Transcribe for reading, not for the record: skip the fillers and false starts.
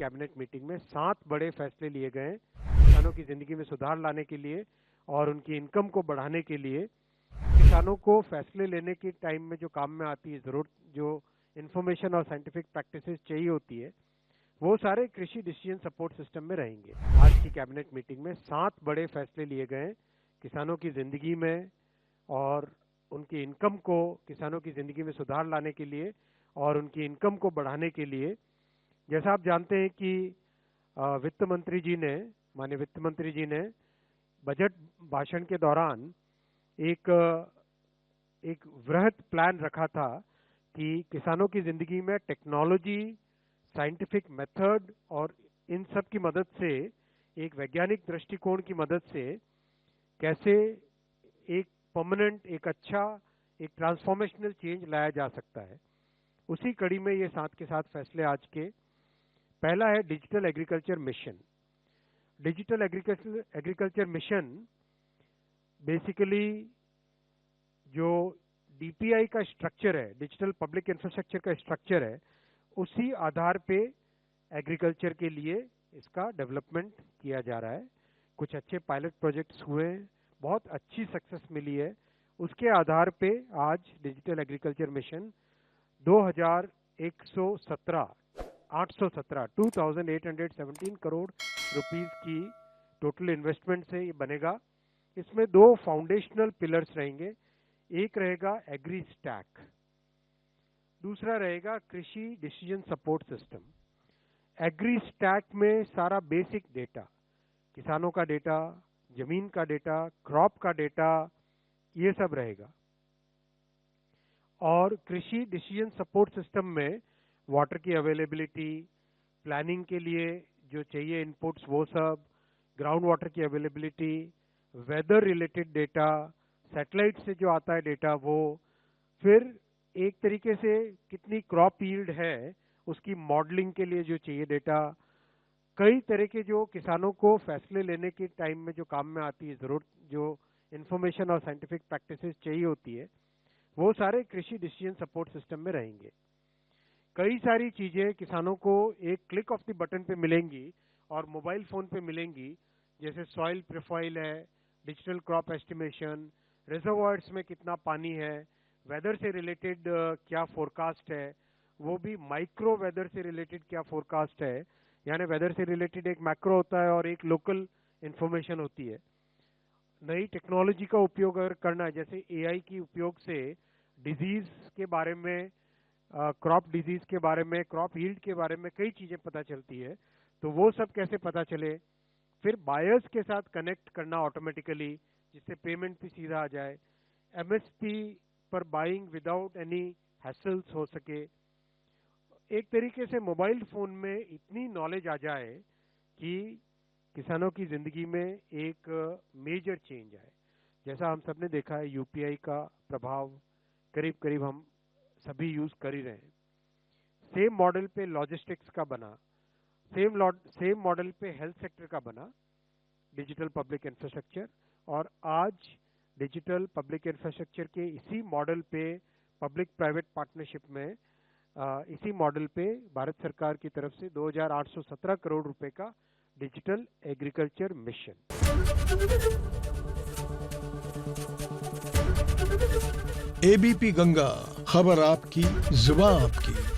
Cabinet meeting में 7 बड़े फैसले लिए गए किसानों की जिंदगी में सुधार लाने के लिए और उनकी इनकम को बढ़ाने के लिए। किसानों को फैसले लेने के टाइम में जो काम में आती है जरूरत, जो इन्फॉर्मेशन और साइंटिफिक प्रैक्टिसेस चाहिए होती है, वो सारे कृषि डिसीजन सपोर्ट सिस्टम में रहेंगे। आज की कैबिनेट मीटिंग में 7 बड़े फैसले लिए गए किसानों की जिंदगी में और उनकी इनकम को, किसानों की जिंदगी में सुधार लाने के लिए और उनकी इनकम को बढ़ाने के लिए। जैसा आप जानते हैं कि वित्त मंत्री जी ने, माननीय वित्त मंत्री जी ने बजट भाषण के दौरान एक वृहद प्लान रखा था कि किसानों की जिंदगी में टेक्नोलॉजी, साइंटिफिक मेथड और इन सब की मदद से, एक वैज्ञानिक दृष्टिकोण की मदद से कैसे एक परमानेंट, एक अच्छा, एक ट्रांसफॉर्मेशनल चेंज लाया जा सकता है। उसी कड़ी में ये 7 के 7 फैसले आज के। पहला है digital agriculture mission. Digital agriculture mission basically जो डीपीआई का स्ट्रक्चर है, डिजिटल पब्लिक इंफ्रास्ट्रक्चर का स्ट्रक्चर है, उसी आधार पे एग्रीकल्चर के लिए इसका डेवलपमेंट किया जा रहा है। कुछ अच्छे पायलट प्रोजेक्ट्स हुए हैं, बहुत अच्छी सक्सेस मिली है। उसके आधार पे आज digital agriculture mission 2817 crore rupees की टोटल इन्वेस्टमेंट से ये बनेगा। इसमें 2 फाउंडेशनल पिलर्स रहेंगे। एक रहेगा एग्री स्टैक, दूसरा रहेगा कृषि decision support system. Agri stack में सारा बेसिक डेटा, किसानों का डेटा, जमीन का डेटा, क्रॉप का डेटा, ये सब रहेगा। और कृषि डिसीजन सपोर्ट सिस्टम में वाटर की अवेलेबिलिटी, प्लानिंग के लिए जो चाहिए इनपुट्स वो सब, ग्राउंड वाटर की availability, weather related data, satellite से जो आता है डेटा वो, फिर एक तरीके से कितनी क्रॉप यील्ड है उसकी मॉडलिंग के लिए जो चाहिए डेटा, कई तरह के जो किसानों को फैसले लेने के टाइम में जो काम में आती है जरूरत, जो इन्फॉर्मेशन और साइंटिफिक प्रैक्टिसेस चाहिए होती है, वो सारे कृषि डिसीजन सपोर्ट सिस्टम में रहेंगे। कई सारी चीजें किसानों को एक क्लिक ऑफ द बटन पे मिलेंगी और मोबाइल फोन पे मिलेंगी, जैसे सॉइल प्रोफाइल है, डिजिटल क्रॉप एस्टिमेशन, रिजर्वॉयर्स में कितना पानी है, वेदर से रिलेटेड क्या फोरकास्ट है, वो भी माइक्रो वेदर से रिलेटेड क्या फोरकास्ट है, यानी वेदर से रिलेटेड एक मैक्रो होता है और एक लोकल इंफॉर्मेशन होती है। नई टेक्नोलॉजी का उपयोग अगर करना है, जैसे एआई की उपयोग से डिजीज के बारे में, क्रॉप डिजीज के बारे में, क्रॉप यील्ड के बारे में कई चीजें पता चलती है, तो वो सब कैसे पता चले। फिर बायर्स के साथ कनेक्ट करना ऑटोमेटिकली, जिससे पेमेंट भी सीधा आ जाए, एमएसपी पर बाइंग विदाउट एनी हैसल्स हो सके। एक तरीके से मोबाइल फोन में इतनी नॉलेज आ जाए कि किसानों की जिंदगी में एक मेजर चेंज आए। जैसा हम सब ने देखा है, यूपीआई का प्रभाव करीब करीब हम सभी यूज कर ही रहे हैं। सेम मॉडल पे लॉजिस्टिक्स का बना, सेम मॉडल पे हेल्थ सेक्टर का बना डिजिटल पब्लिक इंफ्रास्ट्रक्चर, और आज डिजिटल पब्लिक इंफ्रास्ट्रक्चर के इसी मॉडल पे पब्लिक प्राइवेट पार्टनरशिप में, इसी मॉडल पे भारत सरकार की तरफ से 2817 करोड़ रुपए का digital agriculture mission. ABP Ganga, खबर आपकी, जुबान आपकी।